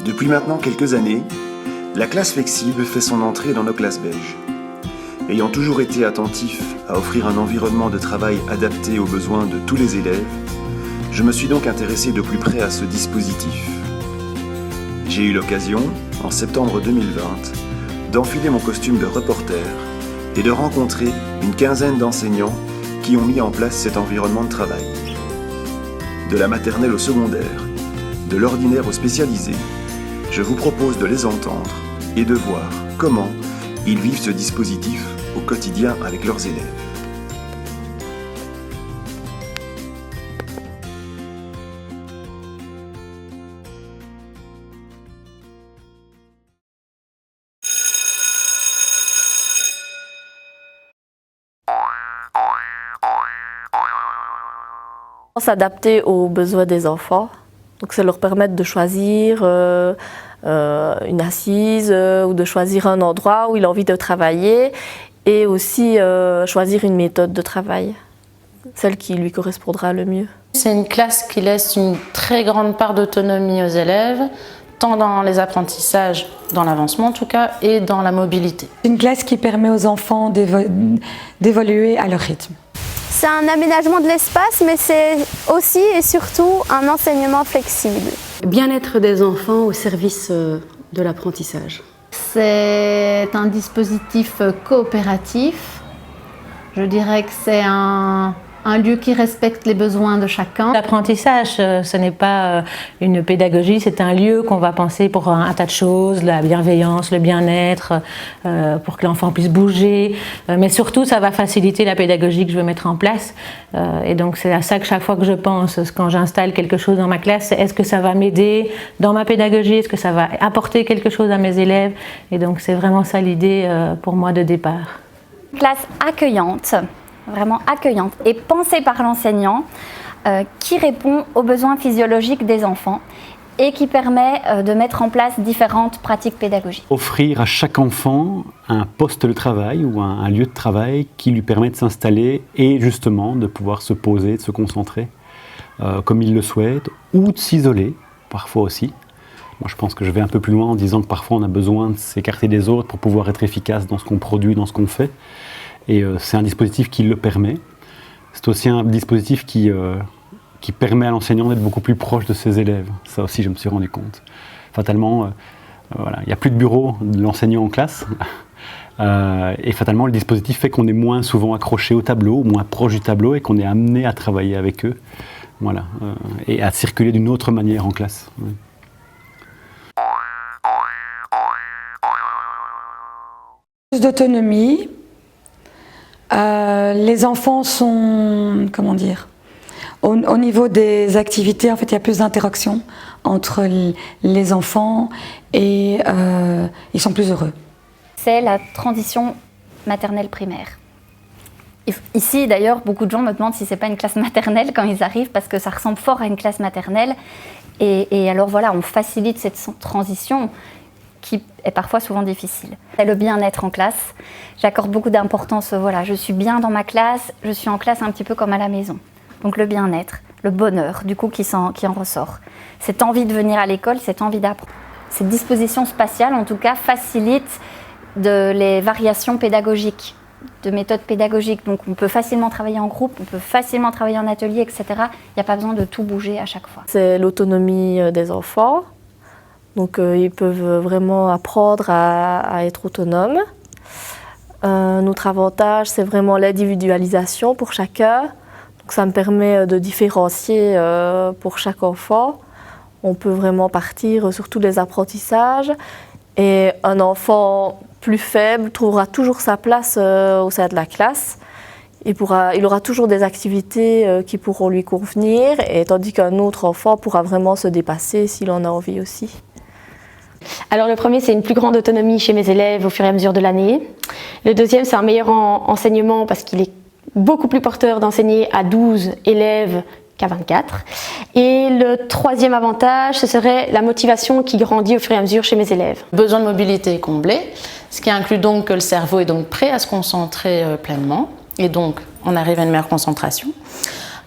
Depuis maintenant quelques années, la classe flexible fait son entrée dans nos classes belges. Ayant toujours été attentif à offrir un environnement de travail adapté aux besoins de tous les élèves, je me suis donc intéressé de plus près à ce dispositif. J'ai eu l'occasion, en septembre 2020, d'enfiler mon costume de reporter et de rencontrer une quinzaine d'enseignants qui ont mis en place cet environnement de travail. De la maternelle au secondaire, de l'ordinaire au spécialisé, je vous propose de les entendre et de voir comment ils vivent ce dispositif au quotidien avec leurs élèves. S'adapter aux besoins des enfants, donc c'est leur permettre de choisir une assise ou de choisir un endroit où il a envie de travailler et aussi choisir une méthode de travail, celle qui lui correspondra le mieux. C'est une classe qui laisse une très grande part d'autonomie aux élèves, tant dans les apprentissages, dans l'avancement en tout cas, et dans la mobilité. Une classe qui permet aux enfants d'évoluer à leur rythme. C'est un aménagement de l'espace, mais c'est aussi et surtout un enseignement flexible. Bien-être des enfants au service de l'apprentissage. C'est un dispositif coopératif. Je dirais que c'est un lieu qui respecte les besoins de chacun. L'apprentissage, ce n'est pas une pédagogie, c'est un lieu qu'on va penser pour un tas de choses, la bienveillance, le bien-être, pour que l'enfant puisse bouger. Mais surtout, ça va faciliter la pédagogie que je veux mettre en place. Et donc, c'est à ça que chaque fois que je pense, quand j'installe quelque chose dans ma classe, c'est est-ce que ça va m'aider dans ma pédagogie, est-ce que ça va apporter quelque chose à mes élèves. Et donc, c'est vraiment ça l'idée pour moi de départ. Une classe accueillante. Vraiment accueillante et pensée par l'enseignant qui répond aux besoins physiologiques des enfants et qui permet de mettre en place différentes pratiques pédagogiques. Offrir à chaque enfant un poste de travail ou un lieu de travail qui lui permet de s'installer et justement de pouvoir se poser, de se concentrer comme il le souhaite ou de s'isoler parfois aussi. Moi, je pense que je vais un peu plus loin en disant que parfois on a besoin de s'écarter des autres pour pouvoir être efficace dans ce qu'on produit, dans ce qu'on fait. Et c'est un dispositif qui le permet. C'est aussi un dispositif qui permet à l'enseignant d'être beaucoup plus proche de ses élèves. Ça aussi, je me suis rendu compte. Fatalement, voilà, il n'y a plus de bureau de l'enseignant en classe. Et fatalement, le dispositif fait qu'on est moins souvent accroché au tableau, moins proche du tableau et qu'on est amené à travailler avec eux. Voilà, et à circuler d'une autre manière en classe. Ouais. Plus d'autonomie. Les enfants sont, comment dire, au niveau des activités, en fait, il y a plus d'interaction entre les enfants et ils sont plus heureux. C'est la transition maternelle primaire. Ici, d'ailleurs, beaucoup de gens me demandent si c'est pas une classe maternelle quand ils arrivent parce que ça ressemble fort à une classe maternelle. Et alors voilà, on facilite cette transition qui est parfois souvent difficile. C'est le bien-être en classe. J'accorde beaucoup d'importance, voilà, je suis bien dans ma classe, je suis en classe un petit peu comme à la maison. Donc le bien-être, le bonheur, du coup, qui en ressort. Cette envie de venir à l'école, cette envie d'apprendre. Cette disposition spatiale, en tout cas, facilite les variations pédagogiques, de méthodes pédagogiques. Donc on peut facilement travailler en groupe, on peut facilement travailler en atelier, etc. Il n'y a pas besoin de tout bouger à chaque fois. C'est l'autonomie des enfants. Donc ils peuvent vraiment apprendre à être autonomes. Notre avantage, c'est vraiment l'individualisation pour chacun. Donc ça me permet de différencier pour chaque enfant. On peut vraiment partir sur tous les apprentissages. Et un enfant plus faible trouvera toujours sa place au sein de la classe. Il aura toujours des activités qui pourront lui convenir, et tandis qu'un autre enfant pourra vraiment se dépasser s'il en a envie aussi. Alors le premier, c'est une plus grande autonomie chez mes élèves au fur et à mesure de l'année. Le deuxième, c'est un meilleur enseignement parce qu'il est beaucoup plus porteur d'enseigner à 12 élèves qu'à 24. Et le troisième avantage, ce serait la motivation qui grandit au fur et à mesure chez mes élèves. Besoin de mobilité est comblé, ce qui inclut donc que le cerveau est donc prêt à se concentrer pleinement. Et donc, on arrive à une meilleure concentration.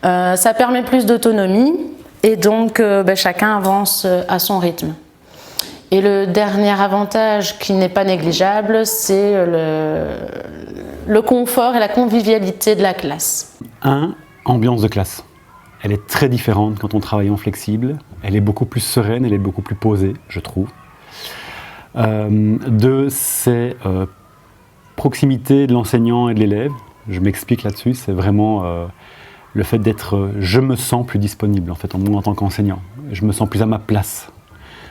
Ça permet plus d'autonomie et donc chacun avance à son rythme. Et le dernier avantage qui n'est pas négligeable, c'est le confort et la convivialité de la classe. Ambiance de classe. Elle est très différente quand on travaille en flexible. Elle est beaucoup plus sereine, elle est beaucoup plus posée, je trouve. 2, c'est proximité de l'enseignant et de l'élève. Je m'explique là-dessus, c'est vraiment le fait d'être... je me sens plus disponible en fait en tant qu'enseignant. Je me sens plus à ma place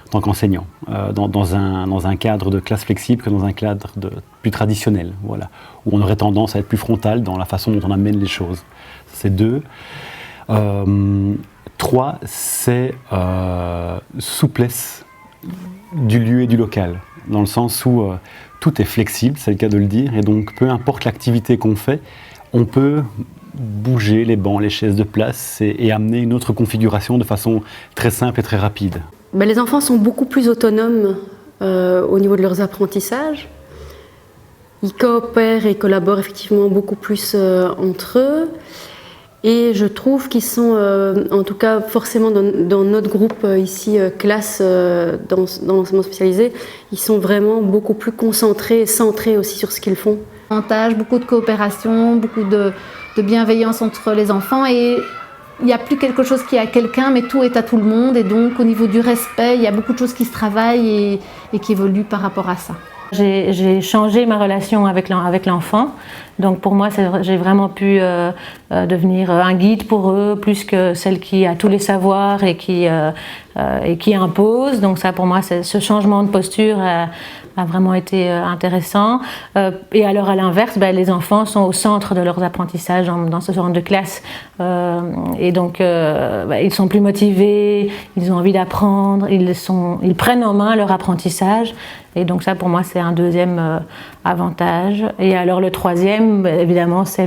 en tant qu'enseignant, dans un cadre de classe flexible que dans un cadre plus traditionnel, voilà, où on aurait tendance à être plus frontal dans la façon dont on amène les choses. C'est 2. 3, c'est souplesse du lieu et du local, dans le sens où tout est flexible, c'est le cas de le dire, et donc peu importe l'activité qu'on fait, on peut bouger les bancs, les chaises de place et amener une autre configuration de façon très simple et très rapide. Les enfants sont beaucoup plus autonomes au niveau de leurs apprentissages. Ils coopèrent et collaborent effectivement beaucoup plus entre eux. Et je trouve qu'ils sont, en tout cas forcément dans notre groupe ici, classe, dans l'enseignement spécialisé, ils sont vraiment beaucoup plus concentrés et centrés aussi sur ce qu'ils font. Beaucoup de coopération, beaucoup de bienveillance entre les enfants et il n'y a plus quelque chose qui est à quelqu'un, mais tout est à tout le monde. Et donc, au niveau du respect, il y a beaucoup de choses qui se travaillent et qui évoluent par rapport à ça. J'ai changé ma relation avec l'enfant. Donc, pour moi, j'ai vraiment pu devenir un guide pour eux, plus que celle qui a tous les savoirs et qui impose. Donc, ça, pour moi, ce changement de posture a vraiment été intéressant. Et alors, à l'inverse, les enfants sont au centre de leurs apprentissages dans ce genre de classe. Et donc, ils sont plus motivés, ils ont envie d'apprendre, ils prennent en main leur apprentissage. Et donc ça, pour moi, c'est un deuxième avantage. Et alors, le troisième, évidemment, c'est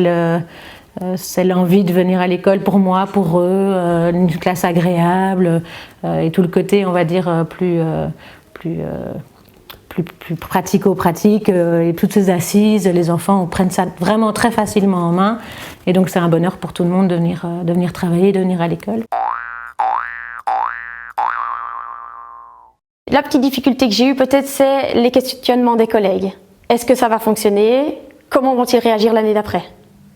l'envie de venir à l'école pour moi, pour eux, une classe agréable et tout le côté, on va dire, plus pratico-pratique et toutes ces assises, les enfants prennent ça vraiment très facilement en main et donc c'est un bonheur pour tout le monde de venir travailler, de venir à l'école. La petite difficulté que j'ai eue peut-être, c'est les questionnements des collègues. Est-ce que ça va fonctionner? Comment vont-ils réagir l'année d'après?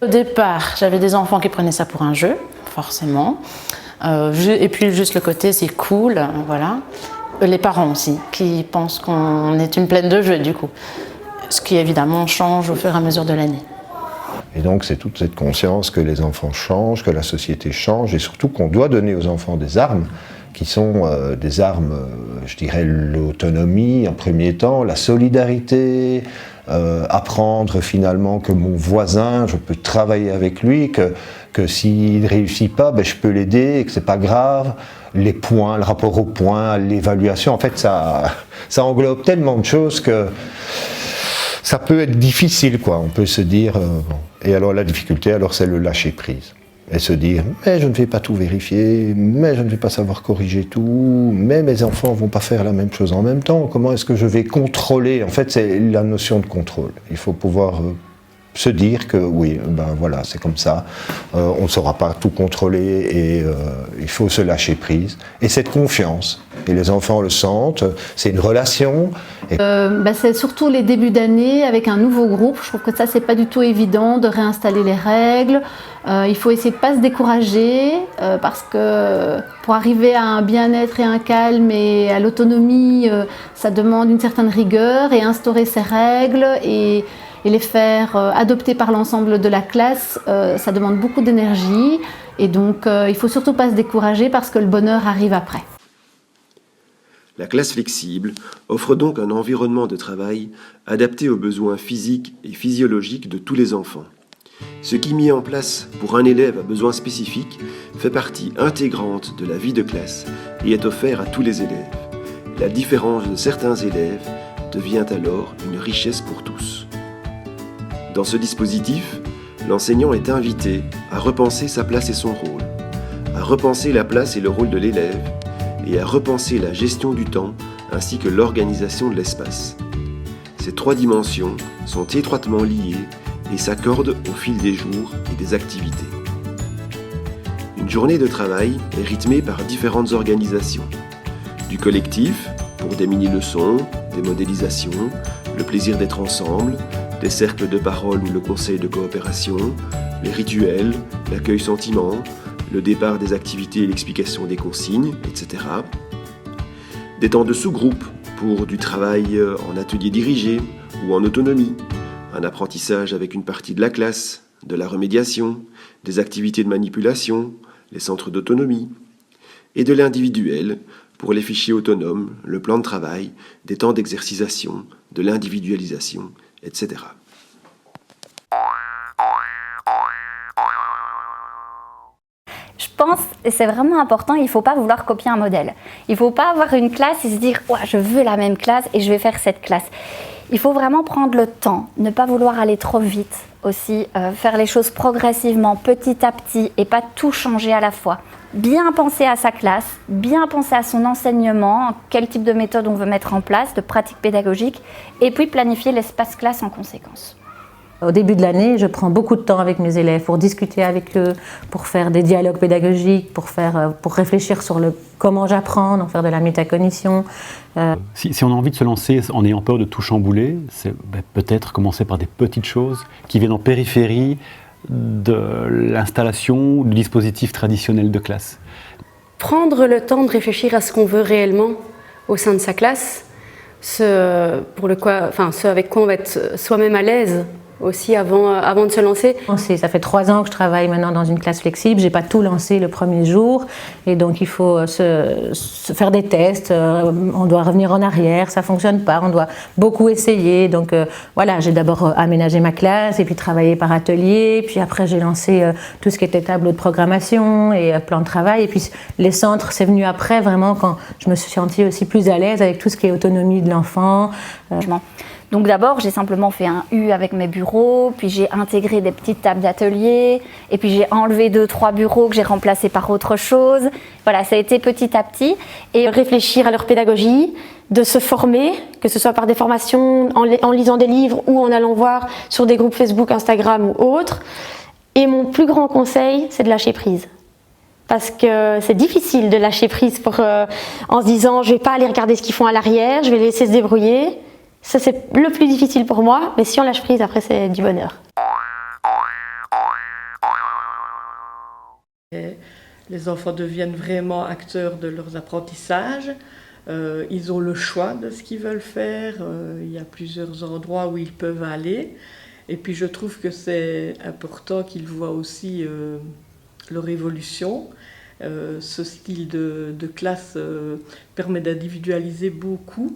Au départ, j'avais des enfants qui prenaient ça pour un jeu, forcément. Et puis juste le côté, c'est cool, voilà. Les parents aussi, qui pensent qu'on est une plaine de jeux du coup. Ce qui évidemment change au fur et à mesure de l'année. Et donc c'est toute cette conscience que les enfants changent, que la société change et surtout qu'on doit donner aux enfants des armes qui sont des armes, je dirais l'autonomie en premier temps, la solidarité, apprendre finalement que mon voisin, je peux travailler avec lui, que s'il ne réussit pas, je peux l'aider et que c'est pas grave. Les points, le rapport aux points, l'évaluation, en fait ça englobe tellement de choses que ça peut être difficile, quoi. On peut se dire, et alors la difficulté, c'est le lâcher prise. Et se dire, mais je ne vais pas tout vérifier, mais je ne vais pas savoir corriger tout, mais mes enfants ne vont pas faire la même chose en même temps. Comment est-ce que je vais contrôler? En fait, c'est la notion de contrôle. Il faut pouvoir se dire que oui, voilà, c'est comme ça. On ne saura pas tout contrôler et il faut se lâcher prise. Et cette confiance, et les enfants le sentent, c'est une relation. C'est surtout les débuts d'année avec un nouveau groupe. Je trouve que ça, c'est pas du tout évident de réinstaller les règles. Il faut essayer de pas se décourager parce que pour arriver à un bien-être et un calme et à l'autonomie, ça demande une certaine rigueur et instaurer ces règles et les faire adopter par l'ensemble de la classe, ça demande beaucoup d'énergie et donc il faut surtout pas se décourager parce que le bonheur arrive après. La classe flexible offre donc un environnement de travail adapté aux besoins physiques et physiologiques de tous les enfants. Ce qui, mis en place pour un élève à besoins spécifiques, fait partie intégrante de la vie de classe et est offert à tous les élèves. La différence de certains élèves devient alors une richesse pour tous. Dans ce dispositif, l'enseignant est invité à repenser sa place et son rôle, à repenser la place et le rôle de l'élève, et à repenser la gestion du temps ainsi que l'organisation de l'espace. Ces trois dimensions sont étroitement liées et s'accordent au fil des jours et des activités. Une journée de travail est rythmée par différentes organisations, du collectif, pour des mini-leçons, des modélisations, le plaisir d'être ensemble, des cercles de parole ou le conseil de coopération, les rituels, l'accueil sentiment, le départ des activités et l'explication des consignes, etc. Des temps de sous-groupe pour du travail en atelier dirigé ou en autonomie, un apprentissage avec une partie de la classe, de la remédiation, des activités de manipulation, les centres d'autonomie, et de l'individuel pour les fichiers autonomes, le plan de travail, des temps d'exercitation, de l'individualisation, etc. Je pense, et c'est vraiment important, il ne faut pas vouloir copier un modèle. Il ne faut pas avoir une classe et se dire « je veux la même classe et je vais faire cette classe ». Il faut vraiment prendre le temps, ne pas vouloir aller trop vite aussi, faire les choses progressivement, petit à petit et pas tout changer à la fois. Bien penser à sa classe, bien penser à son enseignement, quel type de méthode on veut mettre en place, de pratique pédagogique, et puis planifier l'espace classe en conséquence. Au début de l'année, je prends beaucoup de temps avec mes élèves pour discuter avec eux, pour faire des dialogues pédagogiques, pour réfléchir sur comment j'apprends, donc faire de la métacognition. Si on a envie de se lancer en ayant peur de tout chambouler, c'est peut-être commencer par des petites choses qui viennent en périphérie de l'installation du dispositif traditionnel de classe. Prendre le temps de réfléchir à ce qu'on veut réellement au sein de sa classe, ce avec quoi on va être soi-même à l'aise aussi avant de se lancer. Ça fait 3 ans que je travaille maintenant dans une classe flexible, j'ai pas tout lancé le premier jour et donc il faut se faire des tests, on doit revenir en arrière, ça fonctionne pas, on doit beaucoup essayer. Donc voilà, j'ai d'abord aménagé ma classe et puis travaillé par atelier, puis après j'ai lancé tout ce qui était tableau de programmation et plan de travail et puis les centres c'est venu après vraiment quand je me suis sentie aussi plus à l'aise avec tout ce qui est autonomie de l'enfant. Donc d'abord, j'ai simplement fait un U avec mes bureaux, puis j'ai intégré des petites tables d'atelier, et puis j'ai enlevé 2-3 bureaux que j'ai remplacés par autre chose. Voilà, ça a été petit à petit. Et réfléchir à leur pédagogie, de se former, que ce soit par des formations, en lisant des livres ou en allant voir sur des groupes Facebook, Instagram ou autres. Et mon plus grand conseil, c'est de lâcher prise. Parce que c'est difficile de lâcher prise en se disant « je ne vais pas aller regarder ce qu'ils font à l'arrière, je vais les laisser se débrouiller ». Ça, c'est le plus difficile pour moi, mais si on lâche prise, après, c'est du bonheur. Les enfants deviennent vraiment acteurs de leurs apprentissages. Ils ont le choix de ce qu'ils veulent faire. Il y a plusieurs endroits où ils peuvent aller. Et puis, je trouve que c'est important qu'ils voient aussi leur évolution. Ce style de classe permet d'individualiser beaucoup.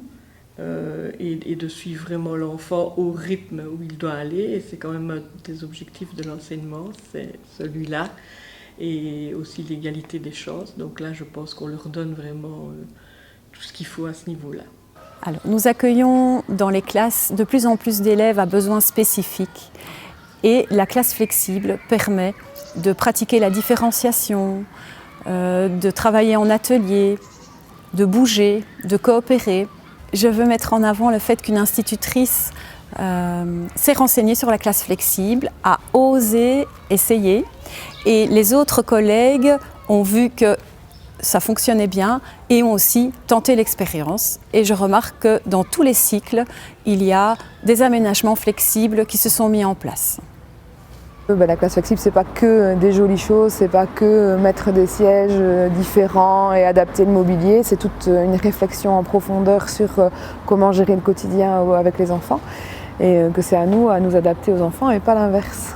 Et de suivre vraiment l'enfant au rythme où il doit aller. Et c'est quand même un des objectifs de l'enseignement, c'est celui-là. Et aussi l'égalité des chances. Donc là, je pense qu'on leur donne vraiment tout ce qu'il faut à ce niveau-là. Alors, nous accueillons dans les classes de plus en plus d'élèves à besoins spécifiques. Et la classe flexible permet de pratiquer la différenciation, de travailler en atelier, de bouger, de coopérer. Je veux mettre en avant le fait qu'une institutrice s'est renseignée sur la classe flexible, a osé essayer et les autres collègues ont vu que ça fonctionnait bien et ont aussi tenté l'expérience. Et je remarque que dans tous les cycles, il y a des aménagements flexibles qui se sont mis en place. La classe flexible, c'est pas que des jolies choses, c'est pas que mettre des sièges différents et adapter le mobilier, c'est toute une réflexion en profondeur sur comment gérer le quotidien avec les enfants et que c'est à nous adapter aux enfants et pas l'inverse.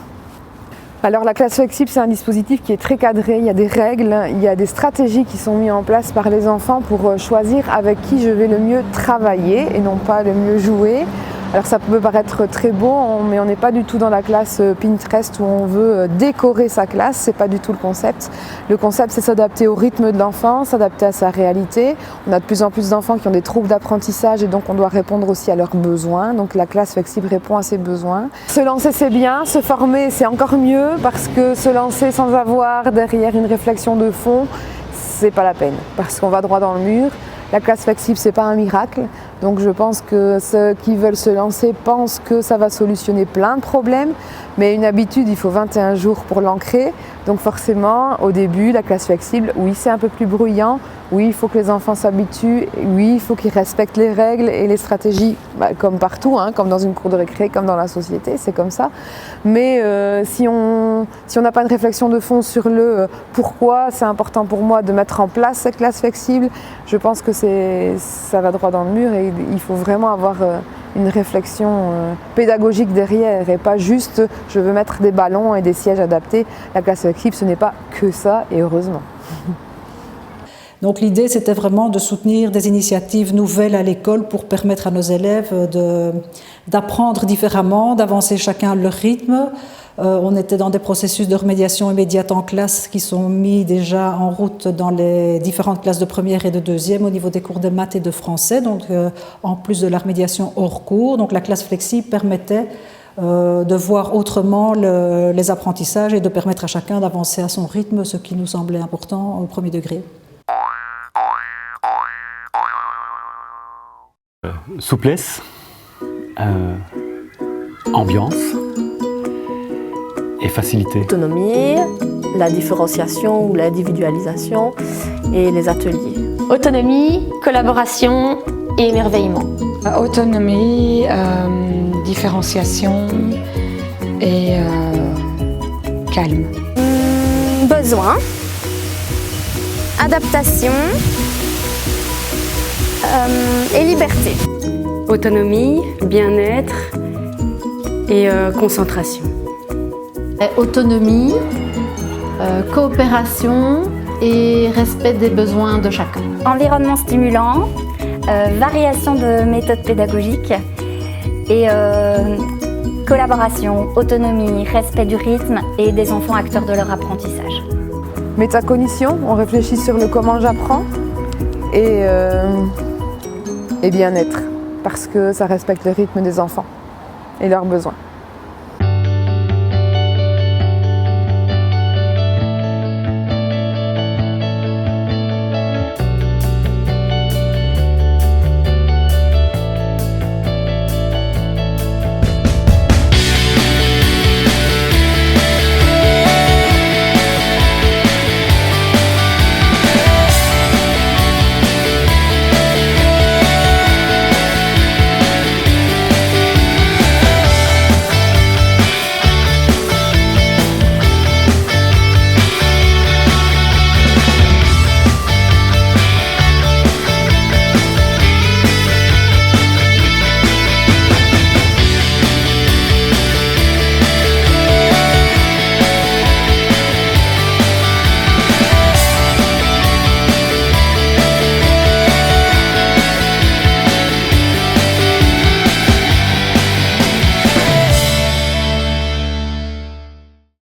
Alors la classe flexible, c'est un dispositif qui est très cadré, il y a des règles, il y a des stratégies qui sont mises en place par les enfants pour choisir avec qui je vais le mieux travailler et non pas le mieux jouer. Alors ça peut paraître très beau, mais on n'est pas du tout dans la classe Pinterest où on veut décorer sa classe, c'est pas du tout le concept. Le concept, c'est s'adapter au rythme de l'enfant, s'adapter à sa réalité. On a de plus en plus d'enfants qui ont des troubles d'apprentissage et donc on doit répondre aussi à leurs besoins. Donc la classe flexible répond à ces besoins. Se lancer, c'est bien, se former, c'est encore mieux parce que se lancer sans avoir derrière une réflexion de fond, c'est pas la peine parce qu'on va droit dans le mur. La classe flexible, c'est pas un miracle. Donc je pense que ceux qui veulent se lancer pensent que ça va solutionner plein de problèmes, mais une habitude, il faut 21 jours pour l'ancrer. Donc forcément, au début, la classe flexible, oui, c'est un peu plus bruyant, oui, il faut que les enfants s'habituent, oui, il faut qu'ils respectent les règles et les stratégies, comme partout, hein, comme dans une cour de récré, comme dans la société, c'est comme ça. Mais si on n'a pas une réflexion de fond sur le pourquoi c'est important pour moi de mettre en place cette classe flexible, je pense que ça va droit dans le mur et il faut vraiment avoir une réflexion pédagogique derrière et pas juste je veux mettre des ballons et des sièges adaptés. La classe flexible, ce n'est pas que ça et heureusement. Donc l'idée, c'était vraiment de soutenir des initiatives nouvelles à l'école pour permettre à nos élèves d'apprendre différemment, d'avancer chacun à leur rythme. On était dans des processus de remédiation immédiate en classe qui sont mis déjà en route dans les différentes classes de première et de deuxième au niveau des cours de maths et de français, donc en plus de la remédiation hors cours. Donc la classe flexible permettait de voir autrement les apprentissages et de permettre à chacun d'avancer à son rythme, ce qui nous semblait important au premier degré. Souplesse, ambiance et facilité. Autonomie, la différenciation ou l'individualisation et les ateliers. Autonomie, collaboration et émerveillement. Autonomie, différenciation et calme. Besoin, adaptation et liberté. Autonomie, bien-être et concentration. Autonomie, coopération et respect des besoins de chacun. Environnement stimulant, variation de méthodes pédagogiques et collaboration, autonomie, respect du rythme et des enfants acteurs de leur apprentissage. Métacognition, on réfléchit sur le comment j'apprends et bien-être, parce que ça respecte le rythme des enfants et leurs besoins.